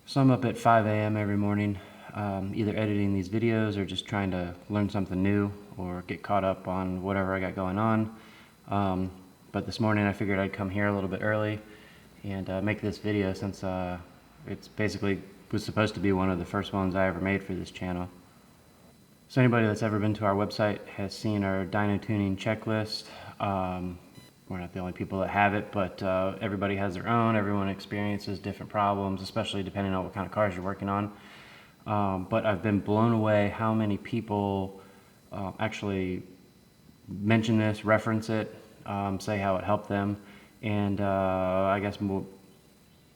So I'm up at 5 a.m. every morning, either editing these videos or just trying to learn something new or get caught up on whatever I got going on. But this morning I figured I'd come here a little bit early and make this video since it's basically was supposed to be one of the first ones I ever made for this channel. So anybody that's ever been to our website has seen our dyno tuning checklist. We're not the only people that have it, but everybody has their own. Everyone experiences different problems, especially depending on what kind of cars you're working on. But I've been blown away how many people actually mention this, reference it, say how it helped them, and I guess more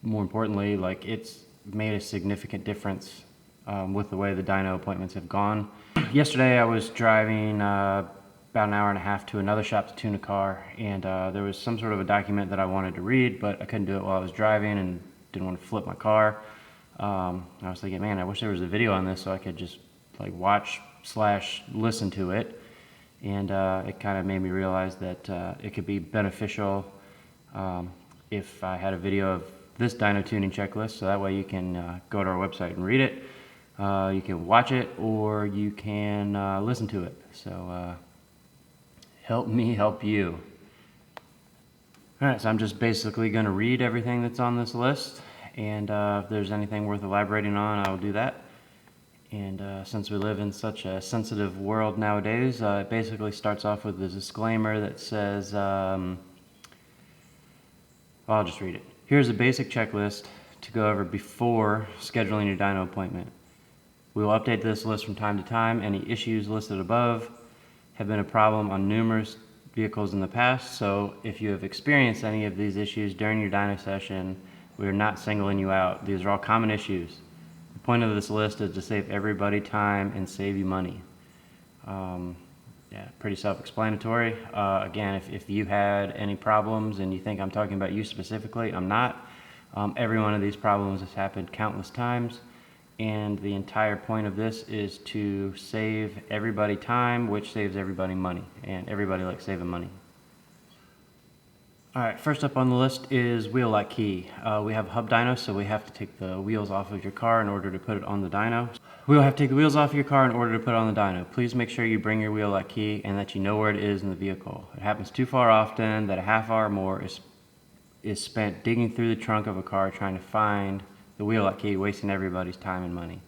importantly, like it's made a significant difference with the way the dyno appointments have gone. Yesterday I was driving about an hour and a half to another shop to tune a car, and there was some sort of a document that I wanted to read, but I couldn't do it while I was driving and didn't want to flip my car. I was thinking, man, I wish there was a video on this so I could just like watch / listen to it, and it kind of made me realize that it could be beneficial if I had a video of this dyno tuning checklist, so that way you can go to our website and read it. You can watch it or you can listen to it. So help me help you. Alright, so I'm just basically going to read everything that's on this list, and if there's anything worth elaborating on, I'll do that. And since we live in such a sensitive world nowadays, it basically starts off with a disclaimer that says, well, I'll just read it. Here's a basic checklist to go over before scheduling your dyno appointment. We will update this list from time to time. Any issues listed above have been a problem on numerous vehicles in the past, so if you have experienced any of these issues during your dyno session, we are not singling you out. These are all common issues. The point of this list is to save everybody time and save you money. Yeah, pretty self-explanatory. Again, if you had any problems and you think I'm talking about you specifically, I'm not. Every one of these problems has happened countless times, and the entire point of this is to save everybody time, which saves everybody money, and everybody likes saving money. Alright, first up on the list is wheel lock key. We have hub dyno, so we have to take the wheels off of your car in order to put it on the dyno. We will have to take the wheels off of your car in order to put it on the dyno. Please make sure you bring your wheel lock key and that you know where it is in the vehicle. It happens too far often that a half hour or more is spent digging through the trunk of a car trying to find the wheel lock key, wasting everybody's time and money.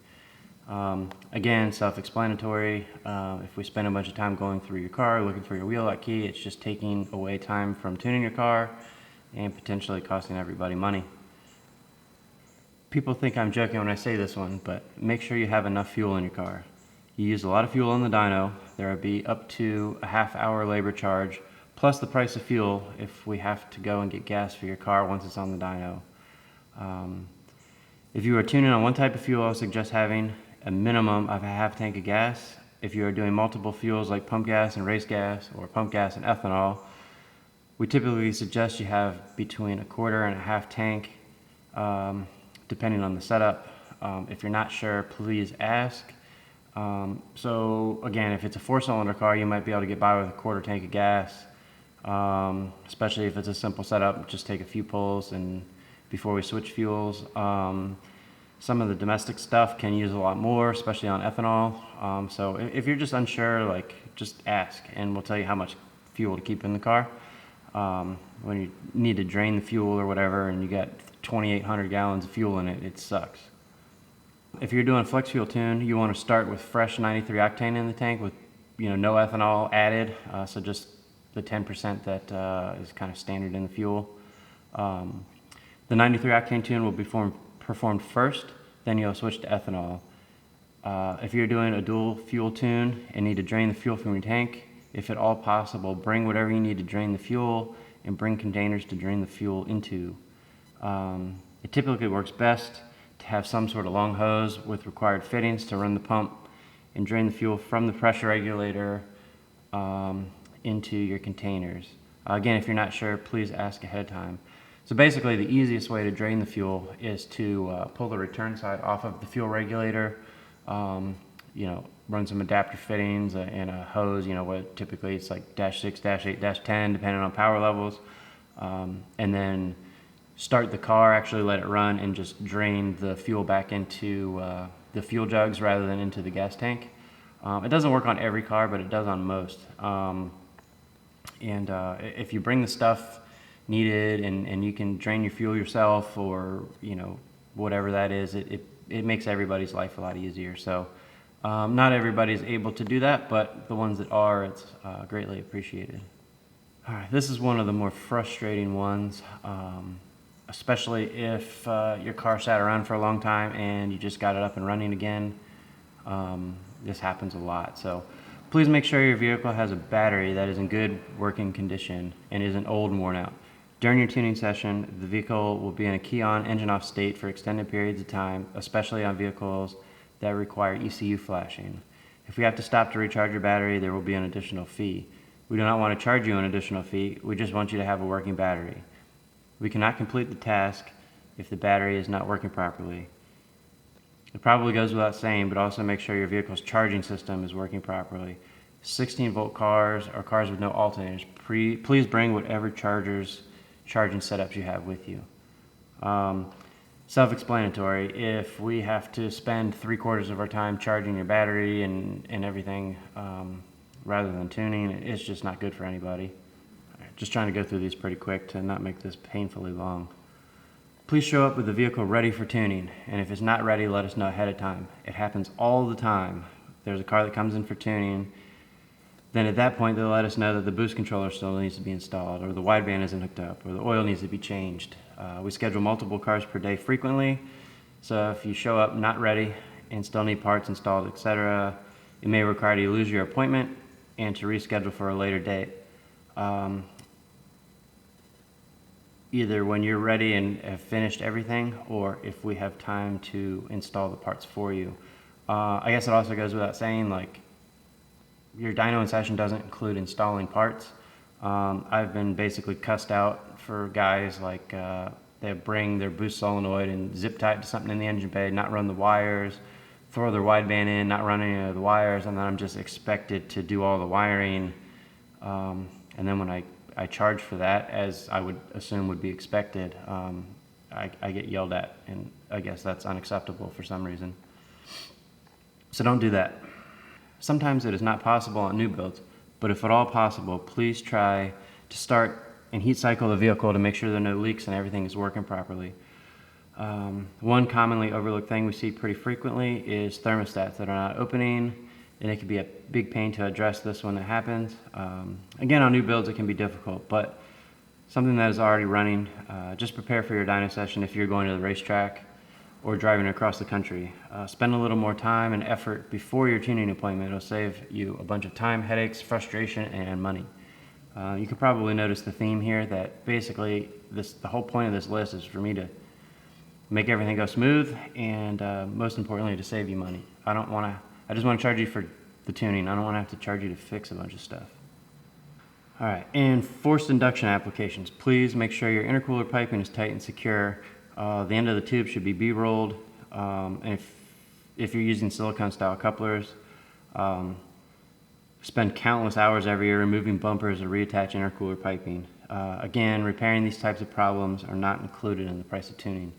Again, self-explanatory. If we spend a bunch of time going through your car looking for your wheel lock key, it's just taking away time from tuning your car and potentially costing everybody money. People think I'm joking when I say this one, but make sure you have enough fuel in your car. You use a lot of fuel on the dyno, there will be up to a half-hour labor charge, plus the price of fuel if we have to go and get gas for your car once it's on the dyno. If you are tuning on one type of fuel, I would suggest having a minimum of a half tank of gas. If you are doing multiple fuels like pump gas and race gas, or pump gas and ethanol, we typically suggest you have between a quarter and a half tank, depending on the setup. If you're not sure, please ask. So again, if it's a 4-cylinder car, you might be able to get by with a quarter tank of gas, especially if it's a simple setup. Just take a few pulls and before we switch fuels. Some of the domestic stuff can use a lot more, especially on ethanol. So if you're just unsure, like, just ask and we'll tell you how much fuel to keep in the car. When you need to drain the fuel or whatever and you got 2,800 gallons of fuel in it, it sucks. If you're doing a flex fuel tune, you want to start with fresh 93 octane in the tank with no ethanol added, so just the 10% that is kind of standard in the fuel. The 93 octane tune will be performed first, then you'll switch to ethanol. If you're doing a dual fuel tune and need to drain the fuel from your tank, if at all possible, bring whatever you need to drain the fuel and bring containers to drain the fuel into. It typically works best to have some sort of long hose with required fittings to run the pump and drain the fuel from the pressure regulator into your containers. Again, if you're not sure, please ask ahead of time. So basically the easiest way to drain the fuel is to pull the return side off of the fuel regulator, run some adapter fittings and a hose, what typically it's like -6, -8, -10, depending on power levels, and then start the car, actually let it run, and just drain the fuel back into the fuel jugs rather than into the gas tank. It doesn't work on every car, but it does on most. If you bring the stuff needed and you can drain your fuel yourself, or whatever that is, it makes everybody's life a lot easier. So not everybody's able to do that, but the ones that are, it's greatly appreciated. All right, this is one of the more frustrating ones, especially if your car sat around for a long time and you just got it up and running again. This happens a lot. So please make sure your vehicle has a battery that is in good working condition and isn't old and worn out. During your tuning session, the vehicle will be in a key-on, engine-off state for extended periods of time, especially on vehicles that require ECU flashing. If we have to stop to recharge your battery, there will be an additional fee. We do not want to charge you an additional fee. We just want you to have a working battery. We cannot complete the task if the battery is not working properly. It probably goes without saying, but also make sure your vehicle's charging system is working properly. 16-volt cars or cars with no alternators, please bring whatever charging setups you have with you. Self-explanatory. If we have to spend 3/4 of our time charging your battery and everything rather than tuning, it's just not good for anybody. Just trying to go through these pretty quick to not make this painfully long. Please show up with the vehicle ready for tuning, and if it's not ready, let us know ahead of time. It happens all the time. There's a car that comes in for tuning, then at that point they'll let us know that the boost controller still needs to be installed, or the wideband isn't hooked up, or the oil needs to be changed. We schedule multiple cars per day frequently, so if you show up not ready and still need parts installed, etc., it may require you to lose your appointment and to reschedule for a later date. Either when you're ready and have finished everything, or if we have time to install the parts for you. I guess it also goes without saying, like, your dyno in session doesn't include installing parts. I've been basically cussed out for guys like they bring their boost solenoid and zip tie it to something in the engine bay, not run the wires, throw their wideband in, not run any of the wires, and then I'm just expected to do all the wiring. And then when I charge for that, as I would assume would be expected, I get yelled at, and I guess that's unacceptable for some reason. So don't do that. Sometimes it is not possible on new builds, but if at all possible, please try to start and heat cycle the vehicle to make sure there are no leaks and everything is working properly. One commonly overlooked thing we see pretty frequently is thermostats that are not opening, and it can be a big pain to address this when that happens. Again, on new builds it can be difficult, but something that is already running, just prepare for your dyno session if you're going to the racetrack or driving across the country. Spend a little more time and effort before your tuning appointment. It'll save you a bunch of time, headaches, frustration, and money. You can probably notice the theme here that basically the whole point of this list is for me to make everything go smooth and most importantly to save you money. I just want to charge you for the tuning. I don't want to have to charge you to fix a bunch of stuff. All right, and forced induction applications. Please make sure your intercooler piping is tight and secure. The end of the tube should be B-rolled. And if you're using silicone style couplers, spend countless hours every year removing bumpers or reattach intercooler piping. Again, repairing these types of problems are not included in the price of tuning.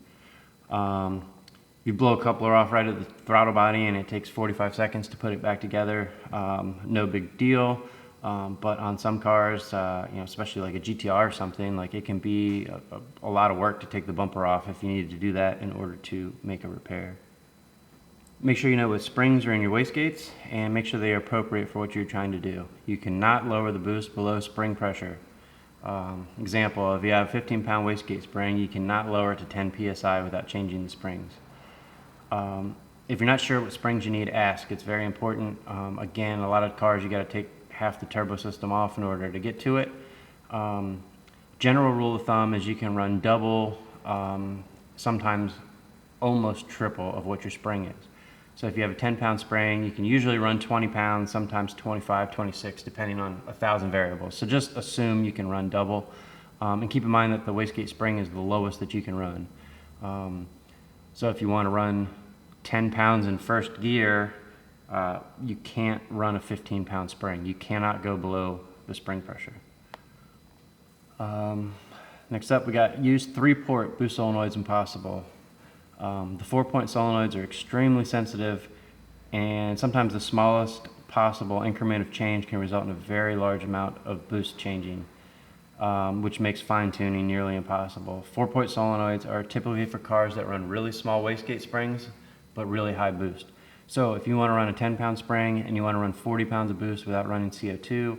You blow a coupler off right at the throttle body and it takes 45 seconds to put it back together. No big deal. But on some cars, especially like a GTR or something, like it can be a lot of work to take the bumper off if you needed to do that in order to make a repair. Make sure you know what springs are in your wastegates and make sure they are appropriate for what you're trying to do. You cannot lower the boost below spring pressure. Example, if you have a 15-pound wastegate spring, you cannot lower it to 10 psi without changing the springs. If you're not sure what springs you need, ask. It's very important. Again, a lot of cars you got to take half the turbo system off in order to get to it. General rule of thumb is you can run double, sometimes almost triple of what your spring is. So if you have a 10-pound spring, you can usually run 20 pounds, sometimes 25, 26, depending on 1,000 variables. So just assume you can run double. And keep in mind that the wastegate spring is the lowest that you can run. So if you want to run 10 pounds in first gear, you can't run a 15-pound spring. You cannot go below the spring pressure. Next up, we got use 3-port boost solenoids when possible. The 4-point solenoids are extremely sensitive, and sometimes the smallest possible increment of change can result in a very large amount of boost changing, which makes fine-tuning nearly impossible. 4-point solenoids are typically for cars that run really small wastegate springs, but really high boost. So if you want to run a 10-pound spring and you want to run 40 pounds of boost without running CO2,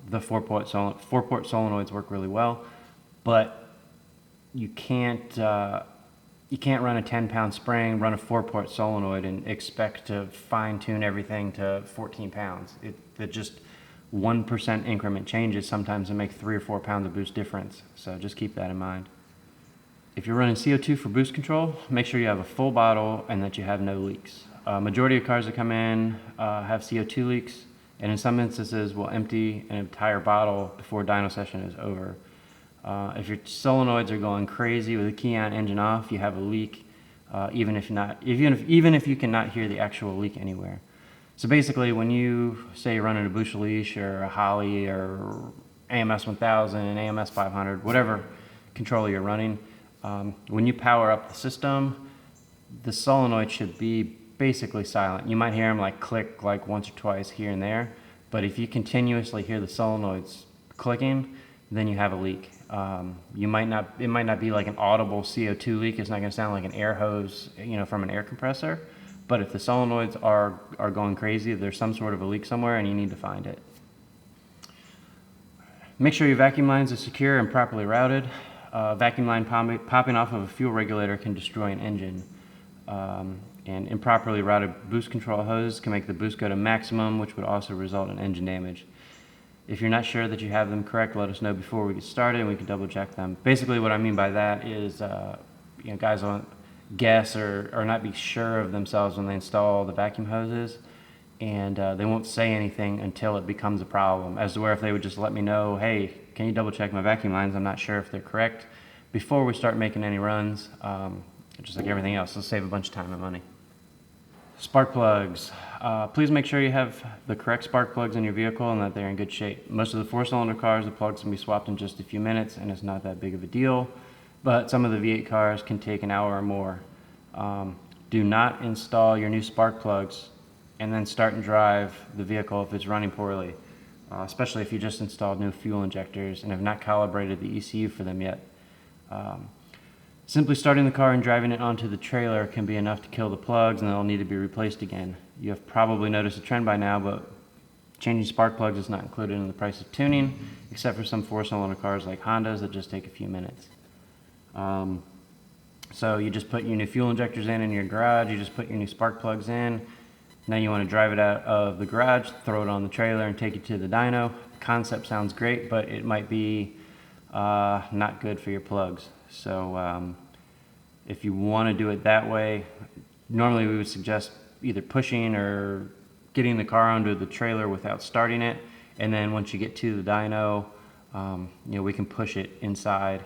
the 4-port solenoids work really well, but you can't run a 10-pound spring, run a 4-port solenoid, and expect to fine-tune everything to 14 pounds. It just 1% increment changes sometimes to make 3 or 4 pounds of boost difference. So just keep that in mind. If you're running CO2 for boost control, make sure you have a full bottle and that you have no leaks. Majority of cars that come in have CO2 leaks, and in some instances will empty an entire bottle before dyno session is over. If your solenoids are going crazy with the key on, engine off, you have a leak, even if you cannot hear the actual leak anywhere. So basically, when you say you're running a Boucheleche or a Holley or AMS 1000, AMS 500, whatever controller you're running, when you power up the system, the solenoid should be basically silent. You might hear them like click like once or twice here and there, but if you continuously hear the solenoids clicking, then you have a leak. It might not be like an audible CO2 leak. It's not going to sound like an air hose, from an air compressor. But if the solenoids are going crazy, there's some sort of a leak somewhere, and you need to find it. Make sure your vacuum lines are secure and properly routed. Vacuum line popping off of a fuel regulator can destroy an engine. And improperly routed boost control hoses can make the boost go to maximum, which would also result in engine damage. If you're not sure that you have them correct, let us know before we get started and we can double check them. Basically what I mean by that is guys won't guess or not be sure of themselves when they install the vacuum hoses, and they won't say anything until it becomes a problem, as to where if they would just let me know, hey, can you double check my vacuum lines? I'm not sure if they're correct, before we start making any runs. Just like everything else, it'll save a bunch of time and money. Spark plugs. Please make sure you have the correct spark plugs in your vehicle and that they're in good shape. Most of the 4-cylinder cars, the plugs can be swapped in just a few minutes and it's not that big of a deal, but some of the V8 cars can take an hour or more. Do not install your new spark plugs and then start and drive the vehicle if it's running poorly, especially if you just installed new fuel injectors and have not calibrated the ECU for them yet. Simply starting the car and driving it onto the trailer can be enough to kill the plugs, and they'll need to be replaced again. You have probably noticed a trend by now, but changing spark plugs is not included in the price of tuning, except for some 4-cylinder cars like Hondas that just take a few minutes. So you just put your new fuel injectors in your garage, you just put your new spark plugs in. Now you want to drive it out of the garage, throw it on the trailer, and take it to the dyno. The concept sounds great, but it might be not good for your plugs. So if you want to do it that way, normally we would suggest either pushing or getting the car onto the trailer without starting it, and then once you get to the dyno, we can push it inside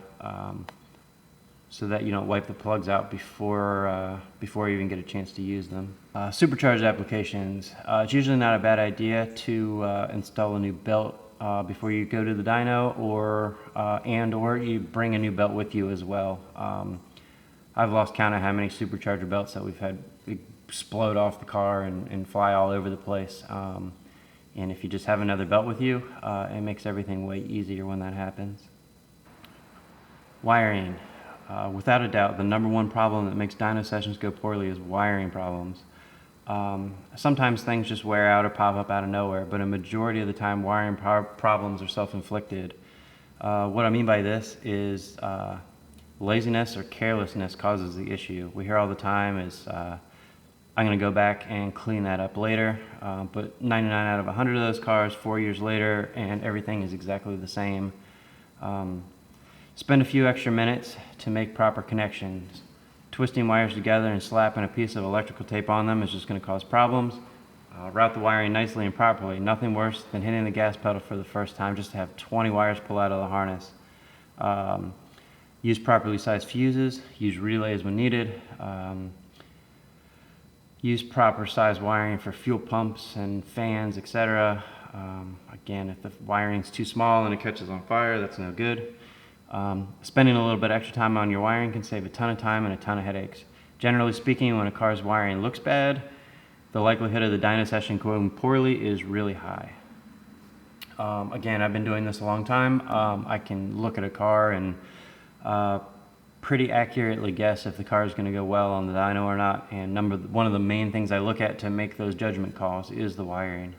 so that you don't wipe the plugs out before you even get a chance to use them. Supercharged applications. It's usually not a bad idea to install a new belt before you go to the dyno, or you bring a new belt with you as well. I've lost count of how many supercharger belts that we've had explode off the car and fly all over the place. And if you just have another belt with you, it makes everything way easier when that happens. Wiring. Without a doubt, the #1 problem that makes dyno sessions go poorly is wiring problems. Sometimes things just wear out or pop up out of nowhere, but a majority of the time wiring problems are self-inflicted. What I mean by this is laziness or carelessness causes the issue. We hear all the time is, I'm going to go back and clean that up later, but 99 out of 100 of those cars 4 years later and everything is exactly the same. Spend a few extra minutes to make proper connections. Twisting wires together and slapping a piece of electrical tape on them is just going to cause problems. Route the wiring nicely and properly. Nothing worse than hitting the gas pedal for the first time just to have 20 wires pull out of the harness. Use properly sized fuses. Use relays when needed. Use proper size wiring for fuel pumps and fans, etc. Again, if the wiring's too small and it catches on fire, that's no good. Spending a little bit extra time on your wiring can save a ton of time and a ton of headaches. Generally speaking, when a car's wiring looks bad, the likelihood of the dyno session going poorly is really high. Again, I've been doing this a long time. I can look at a car and pretty accurately guess if the car is going to go well on the dyno or not. And one of the main things I look at to make those judgment calls is the wiring.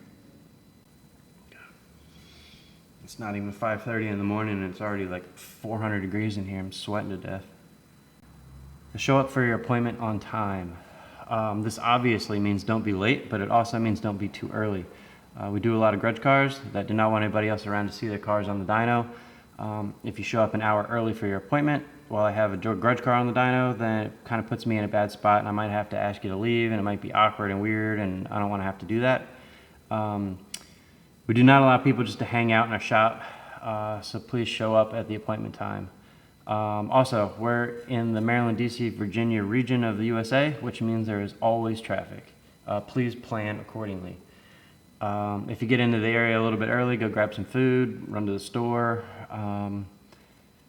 It's not even 5:30 in the morning and it's already like 400 degrees in here. I'm sweating to death. Show up for your appointment on time. This obviously means don't be late, but it also means don't be too early. We do a lot of grudge cars that do not want anybody else around to see their cars on the dyno. If you show up an hour early for your appointment while I have a grudge car on the dyno, then it kind of puts me in a bad spot and I might have to ask you to leave and it might be awkward and weird and I don't want to have to do that. We do not allow people just to hang out in our shop, so please show up at the appointment time. Also, we're in the Maryland, DC, Virginia region of the USA, which means there is always traffic. Please plan accordingly. If you get into the area a little bit early, go grab some food, run to the store,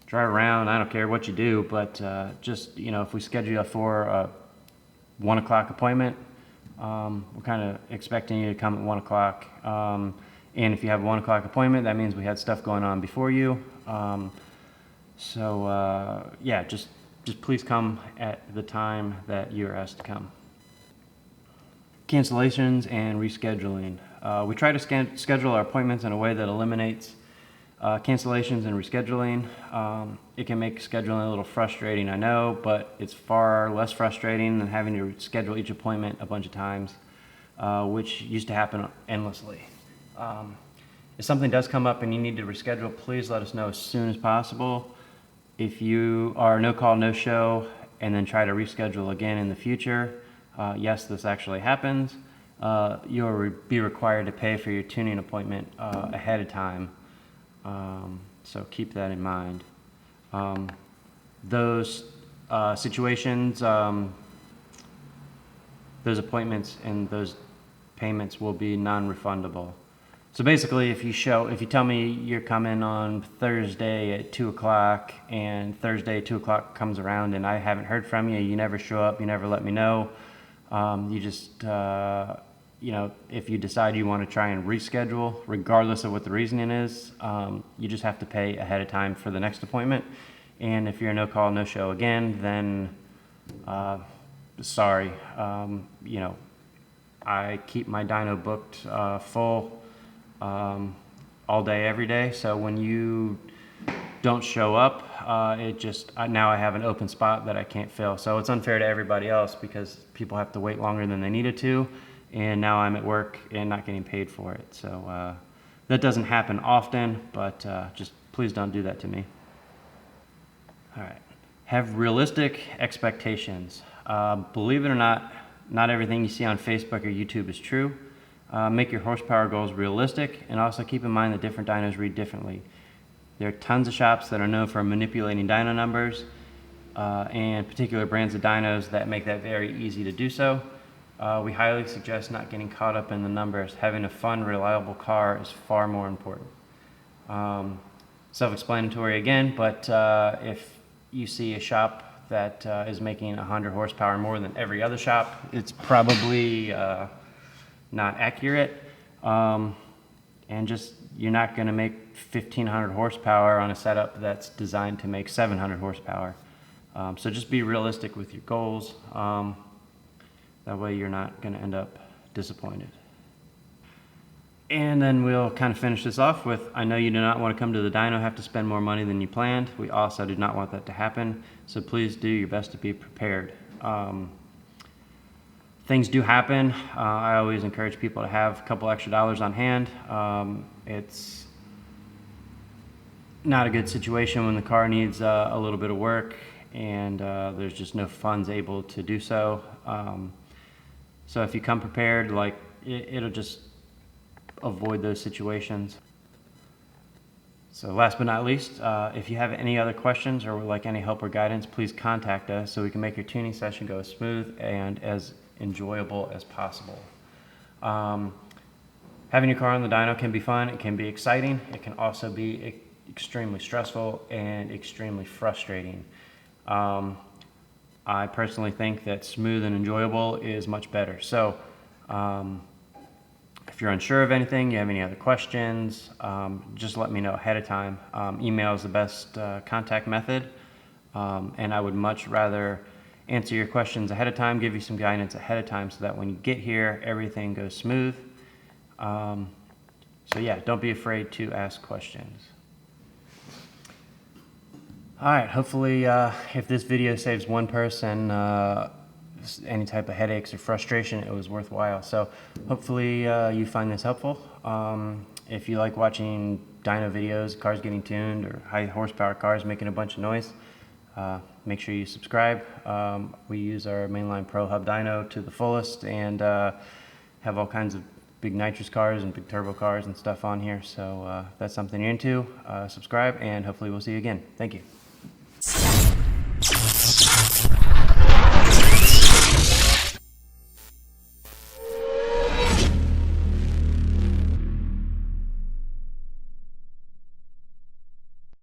drive around. I don't care what you do, but just, if we schedule you for a 1 o'clock appointment, we're kind of expecting you to come at 1 o'clock. And if you have a 1 o'clock appointment, that means we had stuff going on before you. Yeah, just please come at the time that you're asked to come. Cancellations and rescheduling. We try to schedule our appointments in a way that eliminates cancellations and rescheduling. It can make scheduling a little frustrating, I know, but it's far less frustrating than having to schedule each appointment a bunch of times, which used to happen endlessly. If something does come up and you need to reschedule, please let us know as soon as possible. If you are no call, no show, and then try to reschedule again in the future, yes, this actually happens. You'll be required to pay for your tuning appointment ahead of time. So keep that in mind. Those situations, those appointments and those payments will be non-refundable. So basically, if you tell me you're coming on Thursday at 2 o'clock and Thursday at 2 o'clock comes around and I haven't heard from you, you never show up, you never let me know, you just, if you decide you want to try and reschedule, regardless of what the reasoning is, you just have to pay ahead of time for the next appointment. And if you're a no call, no show again, then sorry. I keep my dyno booked full all day, every day. So when you don't show up, now I have an open spot that I can't fill. So it's unfair to everybody else because people have to wait longer than they needed to. And now I'm at work and not getting paid for it. So that doesn't happen often, but just please don't do that to me. All right. Have realistic expectations. Believe it or not, not everything you see on Facebook or YouTube is true. Make your horsepower goals realistic, and also keep in mind that different dynos read differently. There are tons of shops that are known for manipulating dyno numbers and particular brands of dynos that make that very easy to do so. We highly suggest not getting caught up in the numbers. Having a fun, reliable car is far more important. Self-explanatory again, but if you see a shop that is making 100 horsepower more than every other shop, it's probably not accurate, and you're not going to make 1,500 horsepower on a setup that's designed to make 700 horsepower. So just be realistic with your goals. That way you're not going to end up disappointed. And then we'll kind of finish this off with, I know you do not want to come to the dyno, have to spend more money than you planned. We also do not want that to happen, so please do your best to be prepared. Things do happen. I always encourage people to have a couple extra dollars on hand. It's not a good situation when the car needs a little bit of work and there's just no funds able to do so. So if you come prepared, it'll just avoid those situations. So last but not least, if you have any other questions or would like any help or guidance, please contact us so we can make your tuning session go as smooth and as enjoyable as possible. Having your car on the dyno can be fun, it can be exciting, it can also be extremely stressful and extremely frustrating. I personally think that smooth and enjoyable is much better. So if you're unsure of anything, you have any other questions, just let me know ahead of time. Email is the best contact method, and I would much rather answer your questions ahead of time, give you some guidance ahead of time so that when you get here, everything goes smooth. So yeah, don't be afraid to ask questions. All right, hopefully if this video saves one person any type of headaches or frustration, it was worthwhile. So hopefully you find this helpful. If you like watching dyno videos, cars getting tuned, or high horsepower cars making a bunch of noise, make sure you subscribe. We use our mainline Pro Hub dyno to the fullest and have all kinds of big nitrous cars and big turbo cars and stuff on here. So if that's something you're into, subscribe, and hopefully we'll see you again. Thank you.